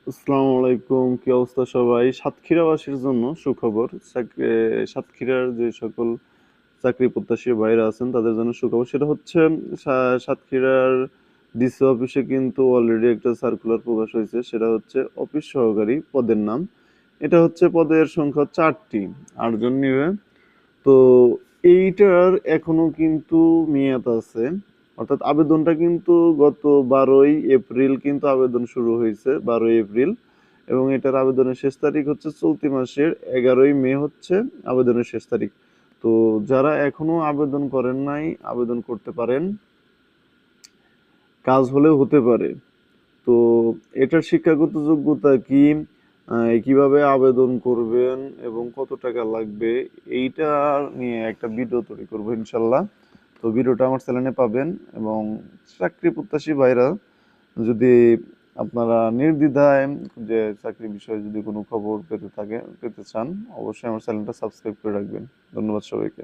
আসসালামু আলাইকুম, কি অবস্থা সবাই? সাতক্ষীরাবাসীর জন্য সুখবর। সাতক্ষীরার যে সকল চাকরি প্রত্যাশী ভাইরা আছেন তাদের জন্য সুখবর। সেটা হচ্ছে সাতক্ষীরার ডিসি অফিসে কিন্তু অলরেডি একটা সার্কুলার প্রকাশ হয়েছে। সেটা হচ্ছে অফিস সহকারী পদের নাম। এটা হচ্ছে পদের সংখ্যা 4টি, 8 জন নিবে। তো এইটার এখনো কিন্তু মেয়াদ আছে, অর্থাৎ আবেদনটা কিন্তু গত 12ই এপ্রিল কিন্তু আবেদন শুরু হয়েছে, 12ই এপ্রিল। এবং এটার আবেদনের শেষ তারিখ হচ্ছে চলতি মাসের 11ই মে হচ্ছে আবেদনের শেষ তারিখ। তো যারা এখনো আবেদন করেন নাই, আবেদন করতে পারেন, কাজ হলেও হতে পারে। তো এটার শিক্ষাগত যোগ্যতা কি, কিভাবে আবেদন করবেন এবং কত টাকা লাগবে, এইটা নিয়ে একটা ভিডিও তৈরি করবো ইনশাল্লাহ। তো ভিডিওটা আমার চ্যানেলে পাবেন। এবং চাকরি প্রত্যাশী ভাইরা যদি আপনারা নির্দ্বিধায় যে চাকরি বিষয়ে যদি কোনো খবর পেতে চান, অবশ্যই আমার চ্যানেলটা সাবস্ক্রাইব করে রাখবেন। ধন্যবাদ সবাইকে।